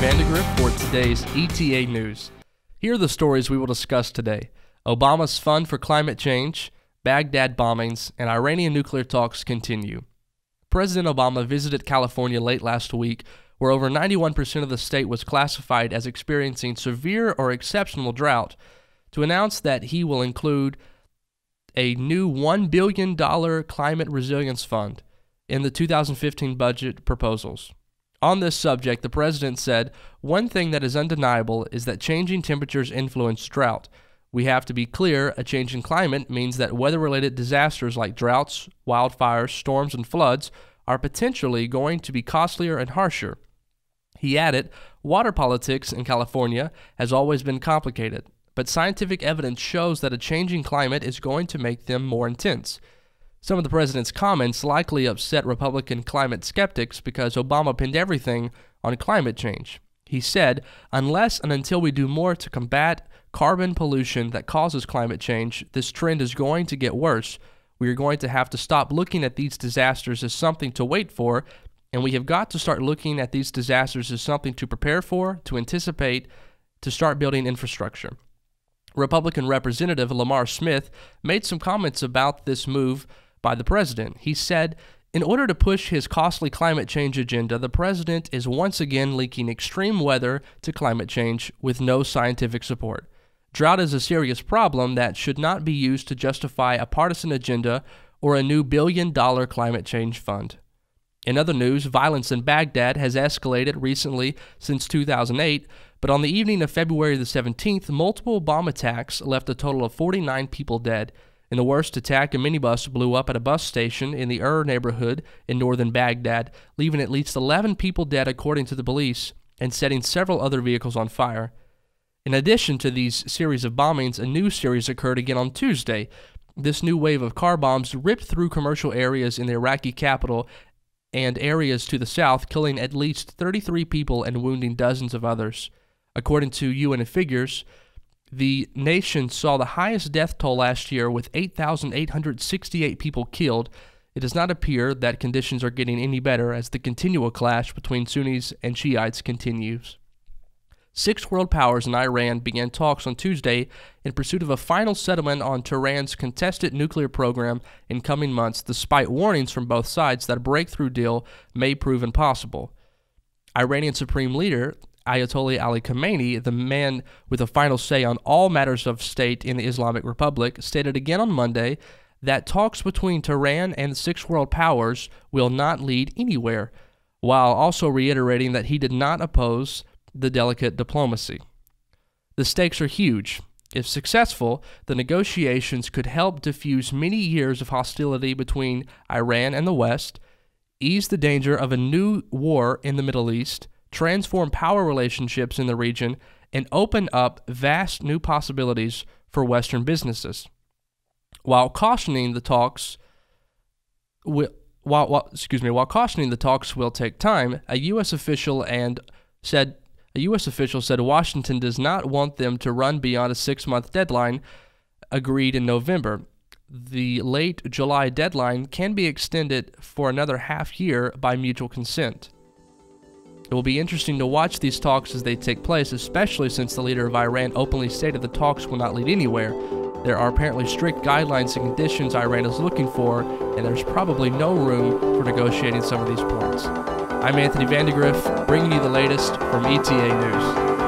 Vandegrift for today's ETA news. Here are the stories we will discuss today. Obama's fund for climate change, Baghdad bombings, and Iranian nuclear talks continue. President Obama visited California late last week, where over 91% of the state was classified as experiencing severe or exceptional drought, to announce that he will include a new $1 billion climate resilience fund in the 2015 budget proposals. On this subject, the president said, "One thing that is undeniable is that changing temperatures influence drought. We have to be clear, a changing climate means that weather-related disasters like droughts, wildfires, storms, and floods are potentially going to be costlier and harsher." He added, "Water politics in California has always been complicated, but scientific evidence shows that a changing climate is going to make them more intense." Some of the president's comments likely upset Republican climate skeptics because Obama pinned everything on climate change. He said, "Unless and until we do more to combat carbon pollution that causes climate change, this trend is going to get worse. We are going to have to stop looking at these disasters as something to wait for, and we have got to start looking at these disasters as something to prepare for, to anticipate, to start building infrastructure." Republican Representative Lamar Smith made some comments about this move by the president. He said, "In order to push his costly climate change agenda, the president is once again linking extreme weather to climate change with no scientific support. Drought is a serious problem that should not be used to justify a partisan agenda or a new billion-dollar climate change fund." In other news, violence in Baghdad has escalated recently since 2008, but on the evening of February the 17th, multiple bomb attacks left a total of 49 people dead. In the worst attack, a minibus blew up at a bus station in the neighborhood in northern Baghdad, leaving at least 11 people dead according to the police, and setting several other vehicles on fire. In addition to these series of bombings, a new series occurred again on Tuesday. This new wave of car bombs ripped through commercial areas in the Iraqi capital and areas to the south, killing at least 33 people and wounding dozens of others. According to UN figures, the nation saw the highest death toll last year with 8,868 people killed. It does not appear that conditions are getting any better as the continual clash between Sunnis and Shiites continues. 6 world powers and Iran began talks on Tuesday in pursuit of a final settlement on Tehran's contested nuclear program in coming months, despite warnings from both sides that a breakthrough deal may prove impossible. Iranian Supreme Leader Ayatollah Ali Khamenei, the man with the final say on all matters of state in the Islamic Republic, stated again on Monday that talks between Tehran and the 6 world powers will not lead anywhere, while also reiterating that he did not oppose the delicate diplomacy. The stakes are huge. If successful, the negotiations could help diffuse many years of hostility between Iran and the West, ease the danger of a new war in the Middle East, transform power relationships in the region, and open up vast new possibilities for Western businesses. While cautioning the talks will take time, a U.S. official said Washington does not want them to run beyond a 6-month deadline agreed in November. The late July deadline can be extended for another half year by mutual consent. It will be interesting to watch these talks as they take place, especially since the leader of Iran openly stated the talks will not lead anywhere. There are apparently strict guidelines and conditions Iran is looking for, and there's probably no room for negotiating some of these points. I'm Anthony Vandegrift, bringing you the latest from ETA News.